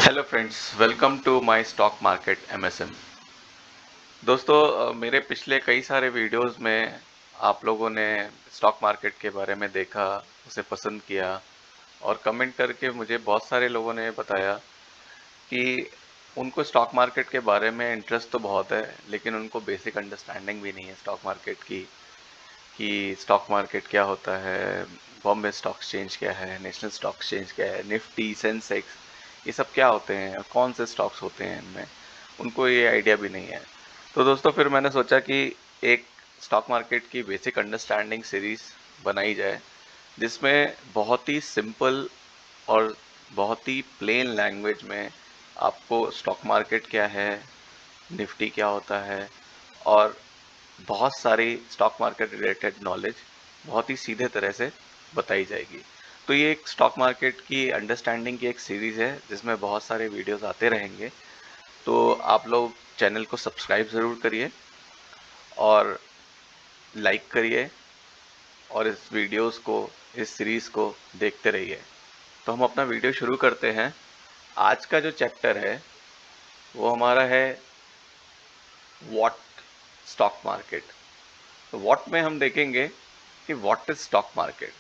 Hello friends, welcome to my stock market MSM. दोस्तों, मेरे पिछले कई सारे वीडियोस में आप लोगों ने स्टॉक मार्केट के बारे में देखा, उसे पसंद किया और कमेंट करके मुझे बहुत सारे लोगों ने बताया कि उनको स्टॉक मार्केट के बारे में इंटरेस्ट तो बहुत है, लेकिन उनको बेसिक अंडरस्टैंडिंग भी नहीं है स्टॉक मार्केट की, कि स्टॉक मार्केट क्या होता है, बॉम्बे स्टॉक एक्सचेंज क्या है, नेशनल स्टॉक एक्सचेंज क्या है, निफ्टी, सेंसेक्स, ये सब क्या होते हैं और कौन से स्टॉक्स होते हैं इनमें, उनको ये आइडिया भी नहीं है। तो दोस्तों, फिर मैंने सोचा कि एक स्टॉक मार्केट की बेसिक अंडरस्टैंडिंग सीरीज बनाई जाए, जिसमें बहुत ही सिंपल और बहुत ही प्लेन लैंग्वेज में आपको स्टॉक मार्केट क्या है, निफ्टी क्या होता है और बहुत सारी स्टॉक मार्केट रिलेटेड नॉलेज बहुत ही सीधे तरह से बताई जाएगी। तो ये एक स्टॉक मार्केट की अंडरस्टैंडिंग की एक सीरीज़ है, जिसमें बहुत सारे वीडियोस आते रहेंगे। तो आप लोग चैनल को सब्सक्राइब ज़रूर करिए और लाइक करिए और इस वीडियोस को, इस सीरीज़ को देखते रहिए। तो हम अपना वीडियो शुरू करते हैं। आज का जो चैप्टर है वो हमारा है व्हाट स्टॉक मार्केट। तो व्हाट में हम देखेंगे कि व्हाट इज स्टॉक मार्केट।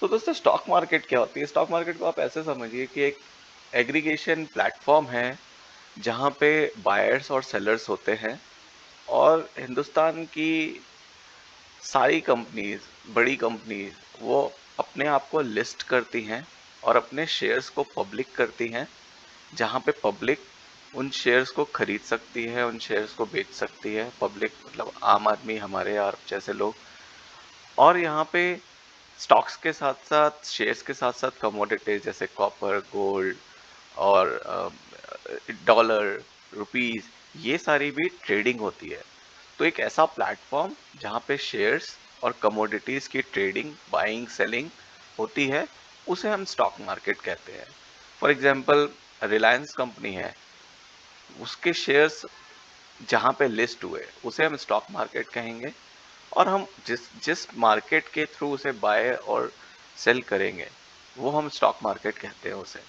तो दोस्तों, स्टॉक मार्केट क्या होती है? स्टॉक मार्केट को आप ऐसे समझिए कि एक एग्रीगेशन प्लेटफॉर्म है, जहाँ पे बायर्स और सेलर्स होते हैं और हिंदुस्तान की सारी कंपनीज, बड़ी कंपनीज, वो अपने आप को लिस्ट करती हैं और अपने शेयर्स को पब्लिक करती हैं, जहाँ पे पब्लिक उन शेयर्स को खरीद सकती है, उन शेयर्स को बेच सकती है। पब्लिक मतलब आम आदमी, हमारे और जैसे लोग। और यहाँ पे स्टॉक्स के साथ साथ, शेयर्स के साथ साथ कमोडिटीज जैसे कॉपर, गोल्ड और डॉलर, रुपीस, ये सारी भी ट्रेडिंग होती है। तो एक ऐसा प्लेटफॉर्म जहाँ पे शेयर्स और कमोडिटीज की ट्रेडिंग, बाइंग, सेलिंग होती है, उसे हम स्टॉक मार्केट कहते हैं। फॉर एग्जांपल, रिलायंस कंपनी है, उसके शेयर्स जहाँ पे लिस्ट हुए उसे हम स्टॉक मार्केट कहेंगे। और हम जिस जिस मार्केट के थ्रू उसे बाय और सेल करेंगे, वो हम स्टॉक मार्केट कहते हैं उसे।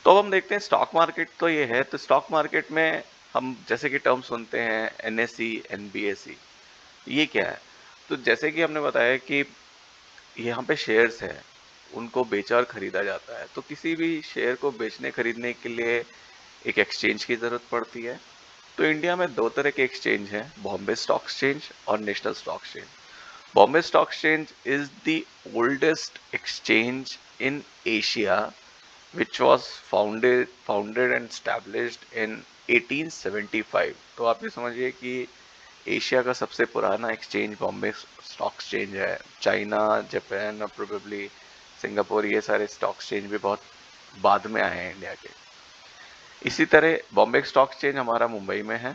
तो अब हम देखते हैं स्टॉक मार्केट तो ये है। तो स्टॉक मार्केट में हम जैसे कि टर्म सुनते हैं एनएसई, एनबीएसई, ये क्या है? तो जैसे कि हमने बताया कि यहाँ पे शेयर्स है, उनको बेचा और खरीदा जाता है। तो किसी भी शेयर को बेचने खरीदने के लिए एक एक्सचेंज की जरूरत पड़ती है। तो इंडिया में दो तरह के एक्सचेंज हैं, बॉम्बे स्टॉक एक्सचेंज और national stock exchange. Bombay stock exchange is the oldest exchange in Asia, which was founded and established in 1875। तो आप ये समझिए कि एशिया का सबसे पुराना एक्सचेंज बॉम्बे स्टॉक एक्सचेंज है। चाइना, जापान और प्रोबेबली सिंगापुर, ये सारे स्टॉक एक्सचेंज भी बहुत बाद में आए हैं इंडिया के। इसी तरह बॉम्बे स्टॉक एक्सचेंज हमारा मुंबई में है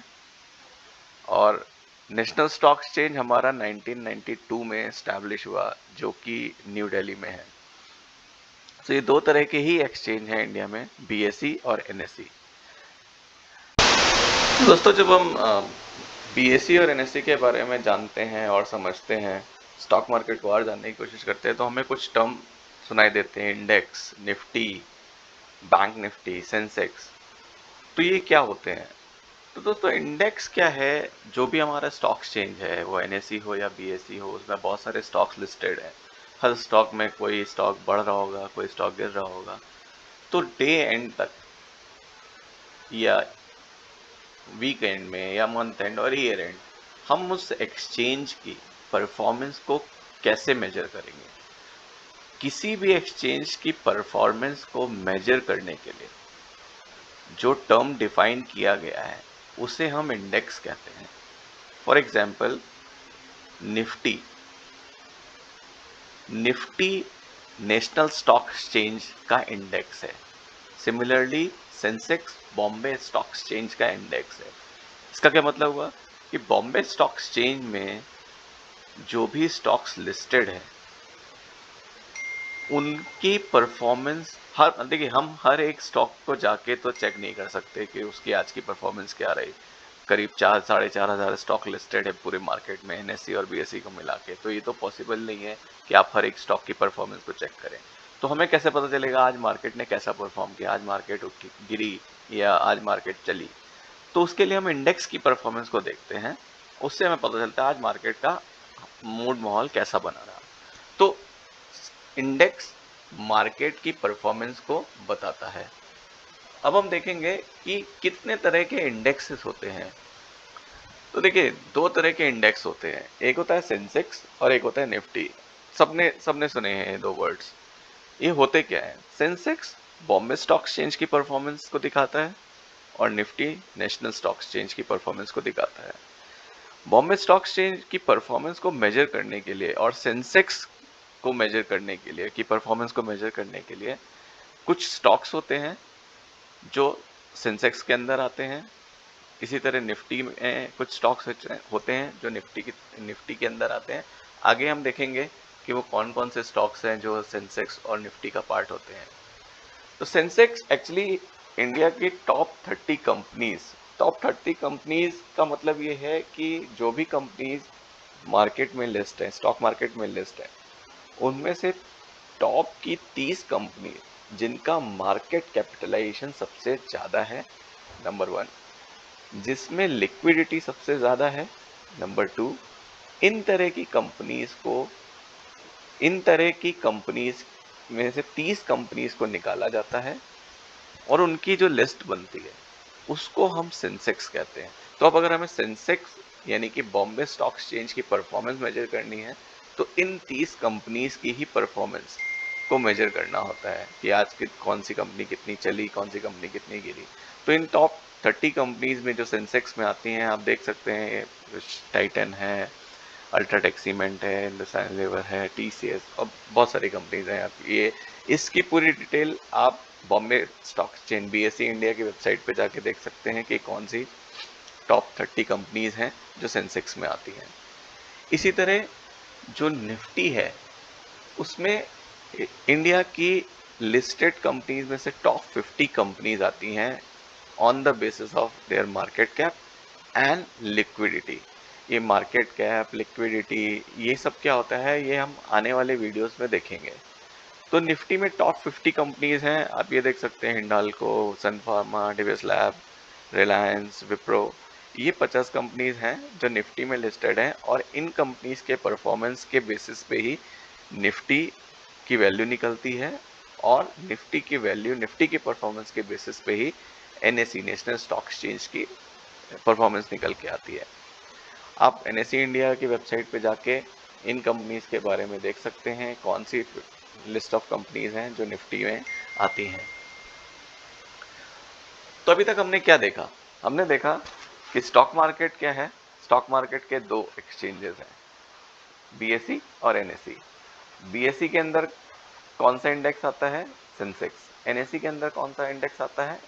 और नेशनल स्टॉक एक्सचेंज हमारा 1992 में एस्टैब्लिश हुआ, जो कि न्यू दिल्ली में है। तो ये दो तरह के ही एक्सचेंज हैं इंडिया में, बीएसई और एनएसई। दोस्तों, जब हम बीएसई और एनएसई के बारे में जानते हैं और समझते हैं, स्टॉक मार्केट को और जानने की कोशिश करते हैं, तो हमें कुछ टर्म सुनाई देते हैं, index, Nifty, bank Nifty, Sensex. तो ये क्या होते हैं? तो दोस्तों, इंडेक्स क्या है? जो भी हमारा स्टॉक एक्सचेंज है, वो एनएसई हो या बीएसई हो, उसमें बहुत सारे स्टॉक्स लिस्टेड है। हर स्टॉक में कोई स्टॉक बढ़ रहा होगा, कोई स्टॉक गिर रहा होगा। तो डे एंड तक या वीक एंड में या मंथ एंड और ईयर एंड, हम उस एक्सचेंज की परफॉर्मेंस को कैसे मेजर करेंगे? किसी भी एक्सचेंज की परफॉर्मेंस को मेजर करने के लिए जो टर्म डिफाइन किया गया है, उसे हम इंडेक्स कहते हैं। For example, Nifty Nifty national stock exchange का इंडेक्स है। Similarly, Sensex Bombay stock exchange का इंडेक्स है। इसका क्या मतलब हुआ कि बॉम्बे स्टॉक एक्सचेंज में जो भी स्टॉक्स लिस्टेड है, उनकी परफॉर्मेंस, हर देखिए, हम हर एक स्टॉक को जाके तो चेक नहीं कर सकते कि उसकी आज की परफॉर्मेंस क्या रही। करीब 4-4.5 हज़ार स्टॉक लिस्टेड है पूरे मार्केट में, एनएससी और बीएससी को मिला के। तो ये तो पॉसिबल नहीं है कि आप हर एक स्टॉक की परफॉर्मेंस को चेक करें। तो हमें कैसे पता चलेगा आज मार्केट ने कैसा परफॉर्म किया, आज मार्केट उठी गिरी या आज मार्केट चली? तो उसके लिए हम इंडेक्स की परफॉर्मेंस को देखते हैं, उससे हमें पता चलता है आज मार्केट का मूड माहौल कैसा बना रहा। तो इंडेक्स मार्केट की परफॉर्मेंस को बताता है। अब हम देखेंगे कि कितने तरह के इंडेक्सेस होते हैं। तो देखिए, दो तरह के इंडेक्स होते हैं, एक होता है सेंसेक्स और एक होता है निफ्टी। सबने सबने सुने हैं ये दो वर्ड्स। ये होते क्या है? सेंसेक्स बॉम्बे स्टॉक एक्सचेंज की परफॉर्मेंस को दिखाता है और निफ्टी नेशनल स्टॉक एक्सचेंज की परफॉर्मेंस को दिखाता है। बॉम्बे स्टॉक एक्सचेंज की परफॉर्मेंस को मेजर करने के लिए और सेंसेक्स को मेजर करने के लिए, की परफॉर्मेंस को मेजर करने के लिए कुछ स्टॉक्स होते हैं जो सेंसेक्स के अंदर आते हैं। इसी तरह निफ्टी में कुछ स्टॉक्स होते हैं जो निफ्टी के अंदर आते हैं। आगे हम देखेंगे कि वो कौन कौन से स्टॉक्स हैं जो सेंसेक्स और निफ्टी का पार्ट होते हैं। तो सेंसेक्स एक्चुअली इंडिया की टॉप 30 कंपनीज का मतलब ये है कि जो भी कंपनीज मार्केट में लिस्ट है, स्टॉक मार्केट में लिस्ट है, उनमें से टॉप की 30 कंपनी जिनका मार्केट कैपिटलाइजेशन सबसे ज़्यादा है, नंबर 1, जिसमें लिक्विडिटी सबसे ज़्यादा है, नंबर 2, इन तरह की कंपनीज को इन तरह की कंपनीज में से 30 कंपनीज को निकाला जाता है और उनकी जो लिस्ट बनती है उसको हम सेंसेक्स कहते हैं। तो अब अगर हमें सेंसेक्स यानी कि बॉम्बे स्टॉक एक्सचेंज की परफॉर्मेंस मेजर करनी है तो इन 30 कंपनीज की ही परफॉर्मेंस को मेजर करना होता है कि आज की कौन सी कंपनी कितनी चली, कौन सी कंपनी कितनी गिरी। तो इन टॉप 30 कंपनीज में जो सेंसेक्स में आती हैं, आप देख सकते हैं टाइटन है, अल्ट्राटेक सीमेंट है, हिंदुस्तान लीवर है, टीसीएस और बहुत सारी कंपनीज हैं। आप ये इसकी पूरी डिटेल आप Bombay stock exchange BSE India की वेबसाइट पे जाके देख सकते हैं कि कौन सी टॉप 30 कंपनीज हैं जो सेंसेक्स में आती हैं। इसी तरह जो निफ्टी है उसमें इंडिया की लिस्टेड कंपनीज में से टॉप 50 कंपनीज आती हैं on the basis of their market cap and liquidity. ये मार्केट कैप, लिक्विडिटी, ये सब क्या होता है, ये हम आने वाले वीडियोस में देखेंगे। तो निफ्टी में टॉप 50 कंपनीज हैं, आप ये देख सकते हैं, हिंडाल्को, सन फार्मा, डिविस लैब, रिलायंस, विप्रो। ये 50 कंपनीज हैं जो निफ्टी में लिस्टेड हैं और इन कंपनीज के परफॉर्मेंस के बेसिस पे ही निफ्टी की वैल्यू निकलती है और निफ्टी की परफॉर्मेंस के बेसिस पे ही एनएसई नेशनल स्टॉक एक्सचेंज की परफॉर्मेंस निकल के आती है। आप एनएसई इंडिया की वेबसाइट पे जाके इन कंपनीज के बारे में देख सकते हैं कौन सी लिस्ट ऑफ कंपनीज हैं जो निफ्टी में आती हैं। तो अभी तक हमने क्या देखा? हमने देखा कि स्टॉक मार्केट क्या है। स्टॉक मार्केट के दो एक्सचेंजेस हैं, बीएसई और एनएसई। बीएसई के अंदर कौन सा इंडेक्स आता है? सेंसेक्स। एनएसई के अंदर कौन सा इंडेक्स आता है?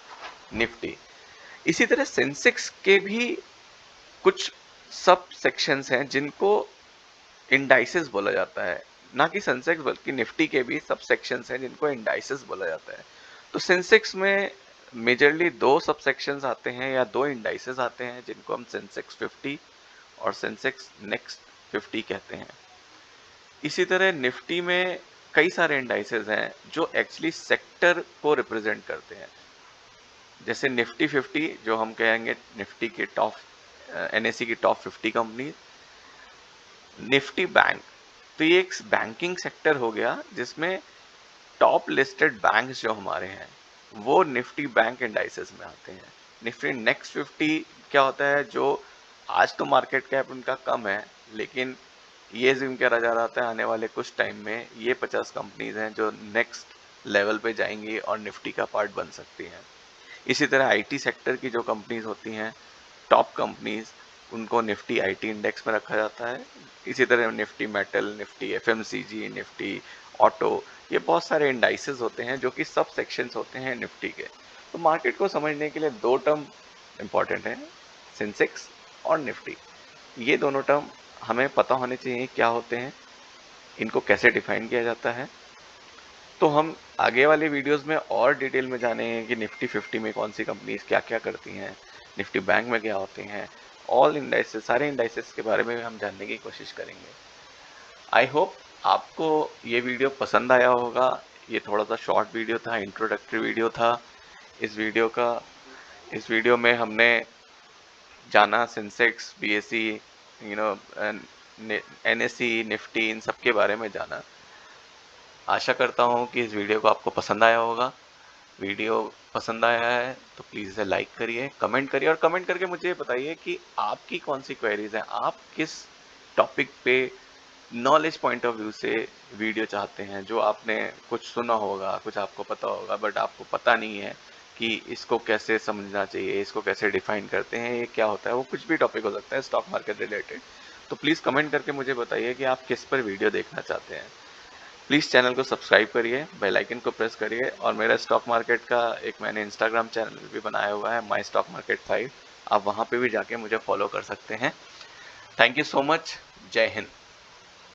निफ्टी। इसी तरह सेंसेक्स के भी कुछ सब सेक्शंस हैं जिनको इंडाइसेस बोला जाता है, ना कि सेंसेक्स बल्कि निफ्टी के भी सब सेक्शंस हैं जिनको इंडाइसेस बोला जाता है। तो सेंसेक्स में मेजरली दो सब सेक्शंस आते हैं या दो इंडाइसेस आते हैं जिनको हम सेंसेक्स 50 और सेंसेक्स नेक्स्ट 50 कहते हैं। इसी तरह निफ्टी में कई सारे इंडाइसेस हैं जो एक्चुअली सेक्टर को रिप्रेजेंट करते हैं, जैसे निफ्टी 50 जो हम कहेंगे निफ्टी के टॉप एनएसई की टॉप 50 कंपनी। निफ्टी बैंक, तो ये एक बैंकिंग सेक्टर हो गया जिसमें टॉप लिस्टेड बैंक्स जो हमारे हैं वो निफ्टी बैंक इंडाइसेस में आते हैं। निफ्टी नेक्स्ट 50 क्या होता है, जो आज तो मार्केट कैप उनका कम है लेकिन ये जिम करा जा रहा था आने वाले कुछ टाइम में ये 50 कंपनीज हैं जो नेक्स्ट लेवल पे जाएंगी और निफ्टी का पार्ट बन सकती हैं। इसी तरह आईटी सेक्टर की जो कंपनीज होती हैं, टॉप कंपनीज, उनको निफ्टी आईटी इंडेक्स में रखा जाता है। इसी तरह Nifty metal, Nifty FMCG, Nifty auto, ये बहुत सारे इंडाइसेस होते हैं जो कि सब सेक्शंस होते हैं निफ्टी के। तो मार्केट को समझने के लिए दो टर्म इंपॉर्टेंट है, सेंसेक्स और निफ्टी। ये दोनों टर्म हमें पता होने चाहिए क्या होते हैं, इनको कैसे डिफाइन किया जाता है। तो हम आगे वाले वीडियोस में और डिटेल में जानेंगे कि निफ्टी 50 में कौन सी कंपनीज क्या क्या करती हैं, निफ्टी बैंक में क्या होते हैं, ऑल इंडाइसेस, सारे इंडाइसेस के बारे में हम जानने की कोशिश करेंगे। आई होप आपको ये वीडियो पसंद आया होगा। ये थोड़ा सा शॉर्ट वीडियो था, इंट्रोडक्टरी वीडियो था। इस वीडियो में हमने जाना Sensex, BSE, you know, NSE, Nifty, इन सब के बारे में जाना। आशा करता हूँ कि इस वीडियो को आपको पसंद आया होगा। वीडियो पसंद आया है तो प्लीज़ इसे लाइक करिए, कमेंट करिए और कमेंट करके मुझे ये बताइए कि आपकी कौन सी क्वेरीज हैं, आप किस टॉपिक पे नॉलेज पॉइंट ऑफ व्यू से वीडियो चाहते हैं। जो आपने कुछ सुना होगा, कुछ आपको पता होगा, बट आपको पता नहीं है कि इसको कैसे समझना चाहिए, इसको कैसे डिफाइन करते हैं, ये क्या होता है। वो कुछ भी टॉपिक हो सकता है स्टॉक मार्केट रिलेटेड। तो प्लीज़ कमेंट करके मुझे बताइए कि आप किस पर वीडियो देखना चाहते हैं। प्लीज़ चैनल को सब्सक्राइब करिए, बेल आइकन को प्रेस करिए और मेरा स्टॉक मार्केट का एक मैंने इंस्टाग्राम चैनल भी बनाया हुआ है, माई स्टॉक मार्केट 5। आप वहाँ पे भी जाके मुझे फॉलो कर सकते हैं। Thank you so much. जय हिंद।